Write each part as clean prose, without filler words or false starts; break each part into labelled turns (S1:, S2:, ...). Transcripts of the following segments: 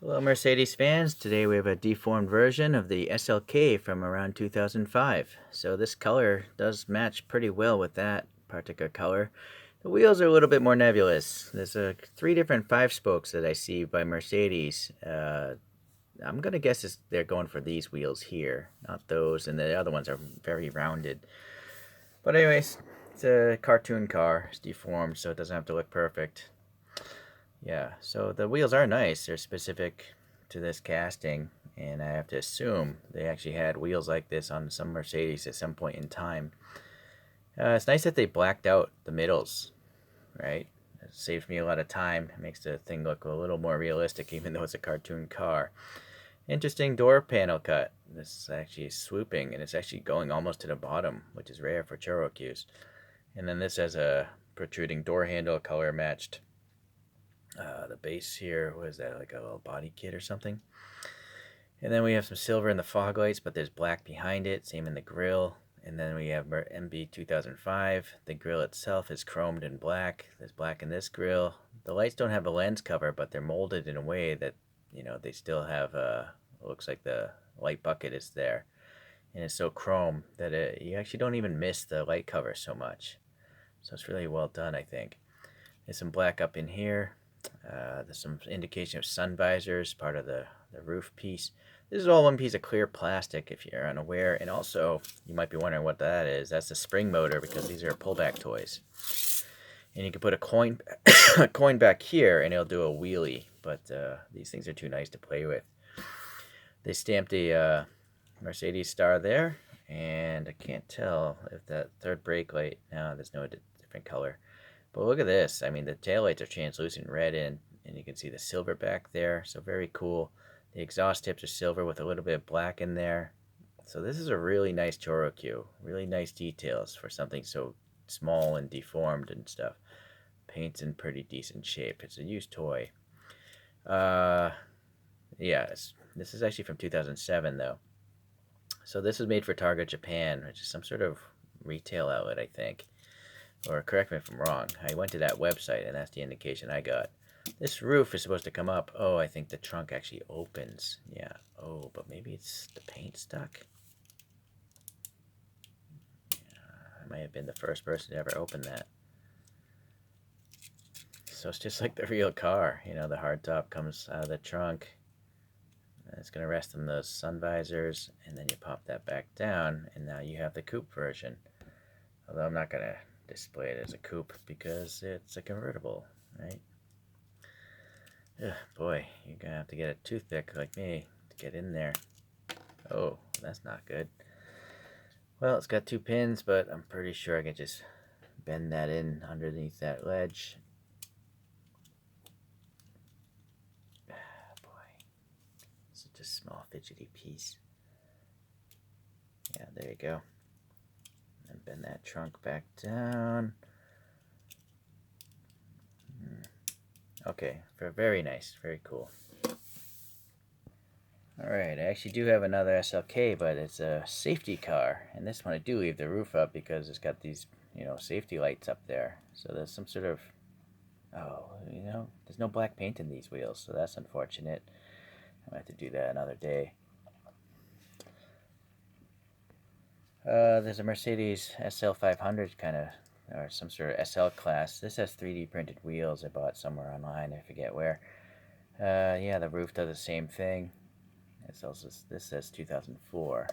S1: Hello Mercedes fans, today we have a deformed version of the SLK from around 2005. So this color does match pretty well with that particular color. The wheels are a little bit more nebulous. There's 3 different 5-spokes that I see by Mercedes. I'm going to guess they're going for these wheels here, not those, and the other ones are very rounded. But anyways, it's a cartoon car. It's deformed, so it doesn't have to look perfect. Yeah, so the wheels are nice. They're specific to this casting, and I have to assume they actually had wheels like this on some Mercedes at some point in time. It's nice that they blacked out the middles, right? It saves me a lot of time. It makes the thing look a little more realistic, even though it's a cartoon car. Interesting door panel cut. This is actually swooping, and it's actually going almost to the bottom, which is rare for ChoroQs. And then this has a protruding door handle, color matched. The base here, what is that, like a little body kit or something? And then we have some silver in the fog lights, but there's black behind it, same in the grill. And then we have MB 2005. The grill itself is chromed in black. There's black in this grill. The lights don't have a lens cover, but they're molded in a way that, they still have, looks like the light bucket is there. And it's so chrome that you actually don't even miss the light cover so much. So it's really well done, I think. There's some black up in here. There's some indication of sun visors, part of the roof piece. This is all one piece of clear plastic if you're unaware. And also, you might be wondering what that is. That's the spring motor because these are pullback toys. And you can put a coin, a coin back here and it'll do a wheelie. But these things are too nice to play with. They stamped a Mercedes star there. And I can't tell if that third brake light, no, there's no different color. But look at this. I mean, the taillights are translucent red and you can see the silver back there. So very cool. The exhaust tips are silver with a little bit of black in there. So this is a really nice Choro-Q. Really nice details for something so small and deformed and stuff. Paint's in pretty decent shape. It's a used toy. Yeah, this is actually from 2007 though. So this is made for Target Japan, which is some sort of retail outlet, I think. Or correct me if I'm wrong. I went to that website and that's the indication I got. This roof is supposed to come up. Oh, I think the trunk actually opens. Yeah. Oh, but maybe it's the paint stuck. Yeah, I might have been the first person to ever open that. So it's just like the real car. The hardtop comes out of the trunk. It's going to rest on those sun visors. And then you pop that back down. And now you have the coupe version. Although I'm not going to display it as a coupe because it's a convertible, right? Ugh, boy, you're gonna have to get a toothpick like me to get in there. Oh, that's not good. Well, it's got 2 pins, but I'm pretty sure I can just bend that in underneath that ledge. Boy, such a small fidgety piece. Yeah, there you go. And bend that trunk back down. Okay, very nice, very cool. Alright, I actually do have another SLK, but it's a safety car. And this one I do leave the roof up because it's got these, safety lights up there. So there's some sort of, there's no black paint in these wheels, so that's unfortunate. I might have to do that another day. There's a Mercedes SL500 kind of, or some sort of SL class. This has 3D printed wheels I bought somewhere online, I forget where. Yeah, the roof does the same thing. This says 2004.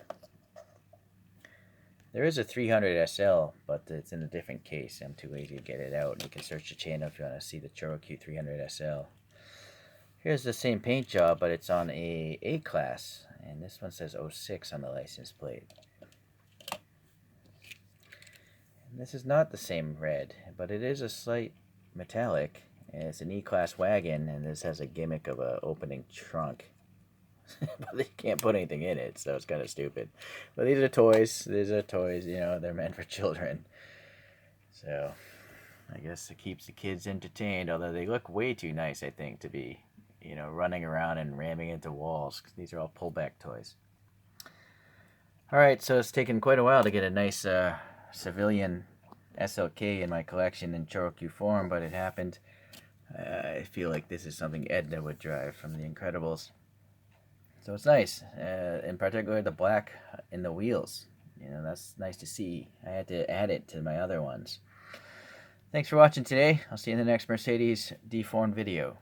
S1: There is a 300 SL, but it's in a different case. I'm too lazy to get it out. You can search the channel if you want to see the ChoroQ 300 SL. Here's the same paint job, but it's on a A-class. And this one says 06 on the license plate. And this is not the same red, but it is a slight metallic. And it's an E-class wagon, and this has a gimmick of an opening trunk. But they can't put anything in it, so it's kind of stupid. But these are toys. They're meant for children. So I guess it keeps the kids entertained, although they look way too nice, I think, to be, running around and ramming into walls, because these are all pullback toys. Alright, so it's taken quite a while to get a nice civilian SLK in my collection in ChoroQ form, but it happened. I feel like this is something Edna would drive from The Incredibles. So it's nice, in particular the black in the wheels. That's nice to see. I had to add it to my other ones. Thanks for watching today. I'll see you in the next Mercedes deformed video.